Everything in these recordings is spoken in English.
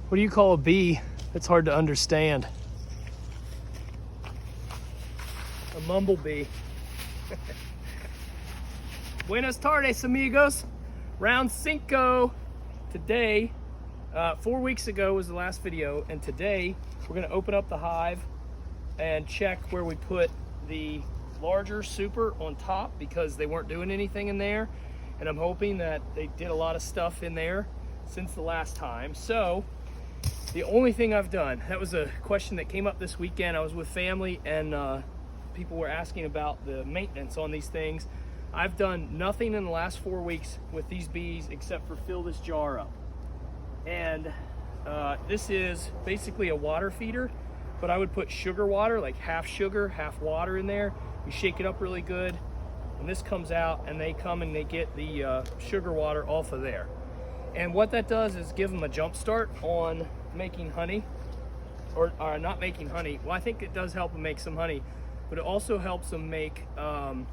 What do you call a bee that's hard to understand? A mumblebee. Buenas tardes, amigos. Round cinco. Today, 4 weeks ago was the last video, and today we're gonna open up the hive and check where we put the larger super on top because they weren't doing anything in there. And I'm hoping that they did a lot of stuff in there since the last time. So the only thing I've done, that was a question that came up this weekend. I was with family and people were asking about the maintenance on these things. I've done nothing in the last 4 weeks with these bees except for fill this jar up. And this is basically a water feeder, but I would put sugar water, like half sugar, half water in there. You shake it up really good, and this comes out, and they come and they get the sugar water off of there. And what that does is give them a jump start on making honey, or not making honey. Well, I think it does help them make some honey, but it also helps them make the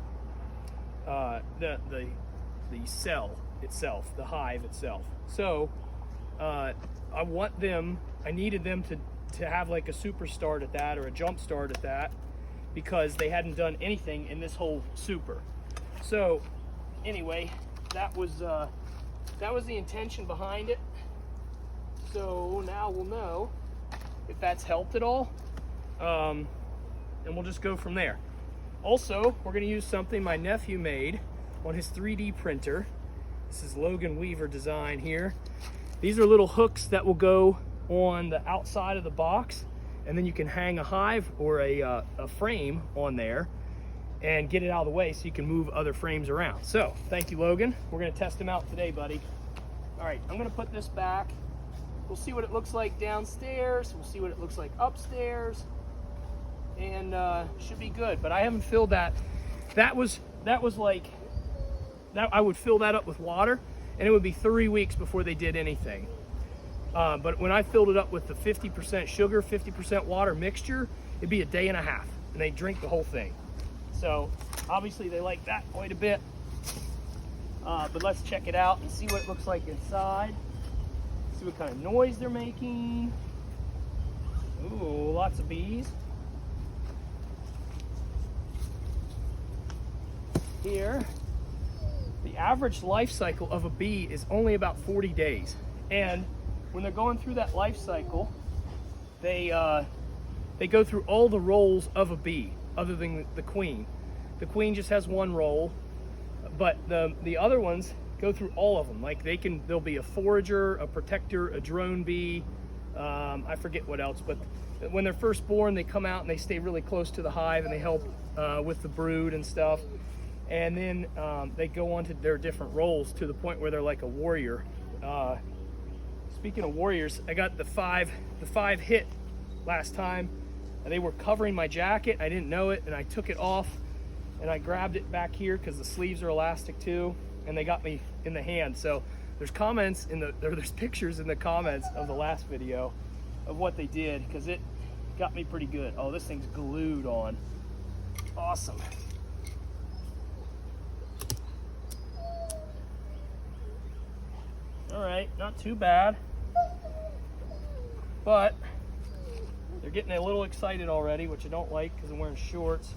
cell itself, the hive itself. So I needed them to have like a super start at that, or a jump start at that, because they hadn't done anything in this whole super. So anyway, that was the intention behind it. So now we'll know if that's helped at all, and we'll just go from there. Also, we're going to use something my nephew made on his 3D printer. This is Logan Weaver design here. These are little hooks that will go on the outside of the box, and then you can hang a hive or a frame on there and get it out of the way so you can move other frames around. So thank you, Logan. We're going to test them out today, buddy. All right, I'm going to put this back. We'll see what it looks like downstairs. We'll see what it looks like upstairs, and should be good. But I haven't filled that. That was like that. I would fill that up with water, and it would be 3 weeks before they did anything. But when I filled it up with the 50% sugar, 50% water mixture, it'd be a day and a half, and they drink the whole thing. So obviously they like that quite a bit. But let's check it out and see what it looks like inside. See what kind of noise they're making. Ooh, lots of bees. Here, the average life cycle of a bee is only about 40 days. And when they're going through that life cycle, they go through all the roles of a bee, other than the queen. The queen just has one role, but the other ones go through all of them. Like they'll be a forager, a protector, a drone bee. I forget what else, but when they're first born, they come out and they stay really close to the hive and they help with the brood and stuff. And then they go on to their different roles to the point where they're like a warrior. Speaking of warriors, I got the five hit last time. They were covering my jacket. I didn't know it, and I took it off, and I grabbed it back here because the sleeves are elastic too, and they got me in the hand. So there's comments there's pictures in the comments of the last video of what they did, because it got me pretty good. Oh, this thing's glued on. Awesome. All right, not too bad, but they're getting a little excited already, which I don't like because I'm wearing shorts.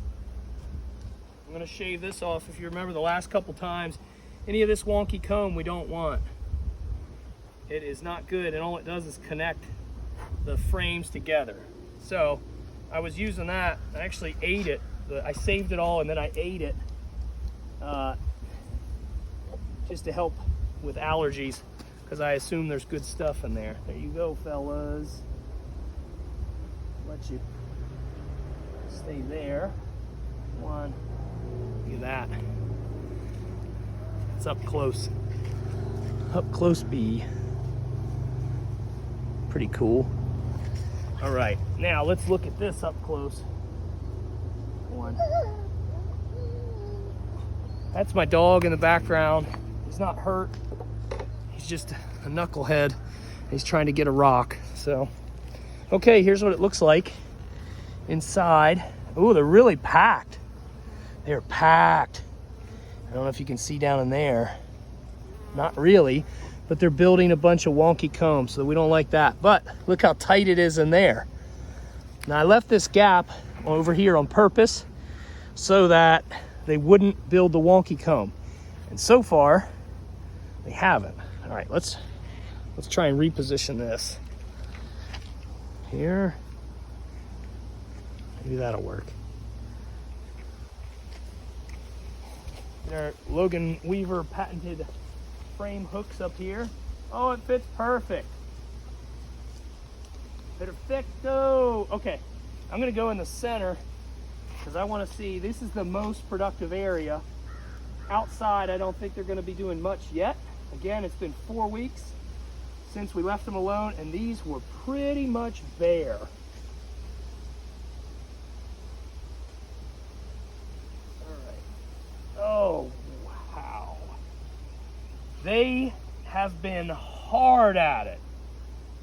I'm gonna shave this off. If you remember the last couple times, any of this wonky comb we don't want. It is not good, and all it does is connect the frames together. So I was using that. I actually ate it. I saved it all and then I ate it just to help with allergies, because I assume there's good stuff in there. There you go, fellas. Let you stay there. One. Look at that. It's up close. Up close bee. Pretty cool. All right, now let's look at this up close. One. That's my dog in the background. He's not hurt. He's just a knucklehead. He's trying to get a rock. So, okay, here's what it looks like inside. Oh, they're really packed. They're packed. I don't know if you can see down in there. Not really, but they're building a bunch of wonky combs, so we don't like that. But look how tight it is in there. Now I left this gap over here on purpose so that they wouldn't build the wonky comb. And so far, they haven't. All right, let's try and reposition this. Here. Maybe that'll work. There are Logan Weaver patented frame hooks up here. Oh, it fits perfect. Perfecto. Okay, I'm gonna go in the center because I want to see, this is the most productive area. Outside, I don't think they're gonna be doing much yet. Again, it's been 4 weeks since we left them alone, and these were pretty much bare. Oh, wow. They have been hard at it.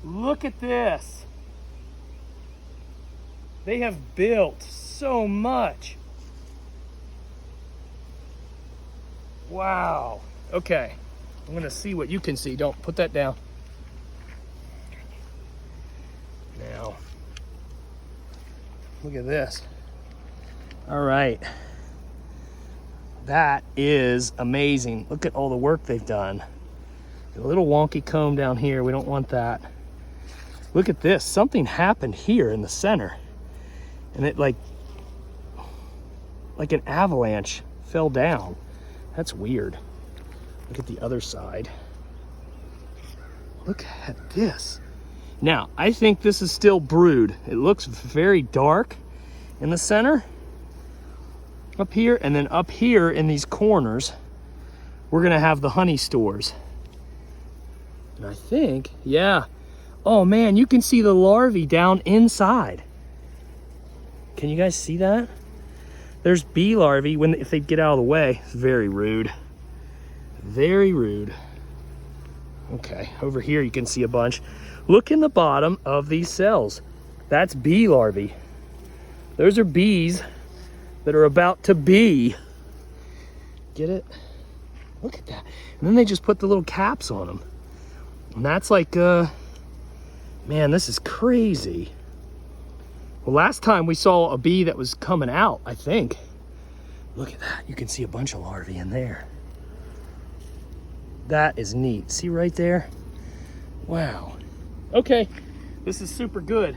Look at this. They have built so much. Wow. Okay. I'm going to see what you can see. Don't put that down. Now, look at this. All right. That is amazing. Look at all the work they've done. A little wonky comb down here. We don't want that. Look at this. Something happened here in the center. And it like an avalanche fell down. That's weird. Look at the other side. Look at this. Now, I think this is still brood. It looks very dark in the center. Up here, and then up here in these corners, we're gonna have the honey stores. And I think, yeah. Oh man, you can see the larvae down inside. Can you guys see that? There's bee larvae if they get out of the way. It's very rude. Very rude. Okay, over here you can see a bunch. Look in the bottom of these cells. That's bee larvae. Those are bees that are about to be. Get it? Look at that. And then they just put the little caps on them. And that's like, man, this is crazy. Well, last time we saw a bee that was coming out, I think. Look at that. You can see a bunch of larvae in there. That is neat. See right there? Wow. Okay, this is super good.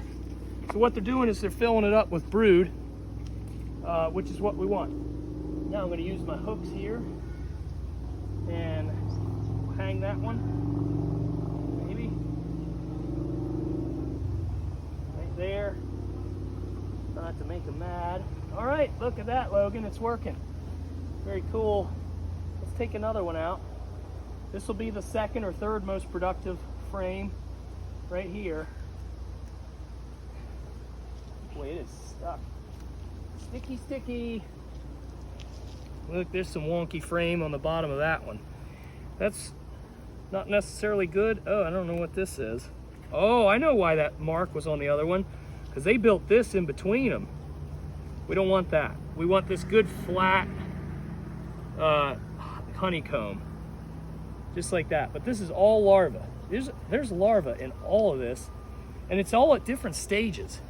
So what they're doing is they're filling it up with brood, which is what we want. Now I'm going to use my hooks here and hang that one, maybe, right there. Not to make them mad. All right, look at that, Logan, it's working. Very cool. Let's take another one out. This will be the second or third most productive frame right here. Boy, it is stuck. Sticky, sticky. Look, there's some wonky frame on the bottom of that one. That's not necessarily good. Oh, I don't know what this is. Oh, I know why that mark was on the other one. Because they built this in between them. We don't want that. We want this good flat honeycomb. Just like that. But this is all larva. There's larva in all of this. And it's all at different stages.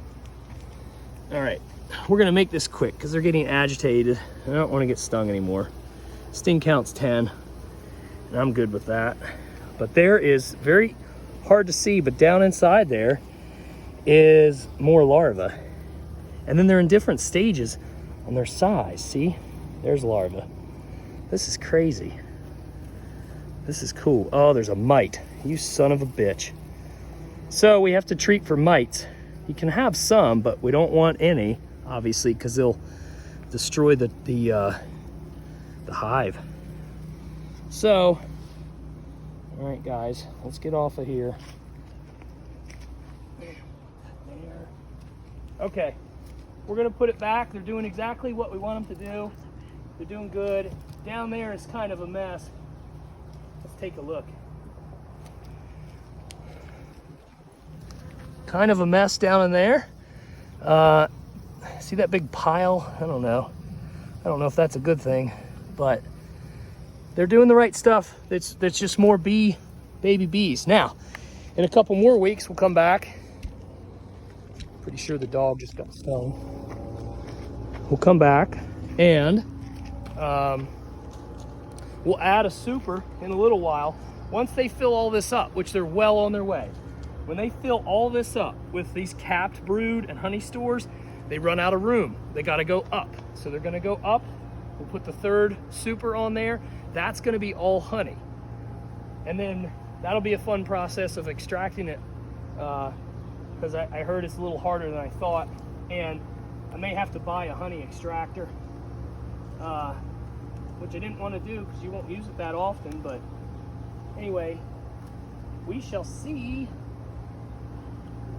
All right, we're gonna make this quick because they're getting agitated. I don't want to get stung anymore. Sting count's 10, and I'm good with that. But there is, very hard to see, but down inside there is more larva. And then they're in different stages on their size. See, there's larva. This is crazy. This is cool. Oh, there's a mite. You son of a bitch. So we have to treat for mites. You can have some, but we don't want any, obviously, because they'll destroy the hive. So, all right, guys, let's get off of here. Okay, we're gonna put it back. They're doing exactly what we want them to do. They're doing good. Down there is kind of a mess. Let's take a look. Kind of a mess down in there. See that big pile? I don't know if that's a good thing, but they're doing the right stuff. It's just more bee baby bees. Now, in a couple more weeks, we'll come back. Pretty sure the dog just got stung. We'll come back and we'll add a super in a little while. Once they fill all this up, which they're well on their way. When they fill all this up with these capped brood and honey stores, they run out of room. They gotta go up. So they're gonna go up. We'll put the third super on there. That's gonna be all honey. And then that'll be a fun process of extracting it, because I heard it's a little harder than I thought. And I may have to buy a honey extractor, which I didn't want to do because you won't use it that often. But anyway, we shall see.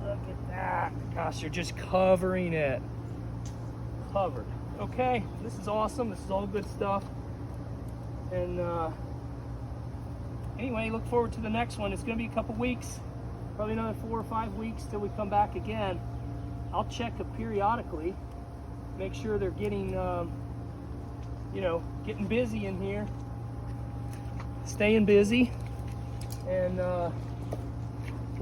Look at that. Gosh, you're just covering it. Covered. Okay, this is awesome. This is all good stuff. And anyway, look forward to the next one. It's going to be a couple weeks, probably another 4 or 5 weeks till we come back again. I'll check it periodically, make sure they're getting, you know, getting busy in here, staying busy, and we'll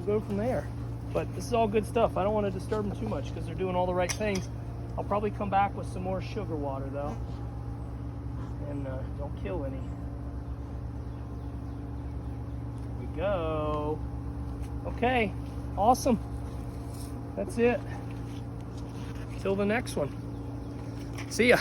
go from there. But this is all good stuff. I don't want to disturb them too much because they're doing all the right things. I'll probably come back with some more sugar water though, and don't kill any. Here we go. Okay, awesome. That's it. Till the next one. See ya.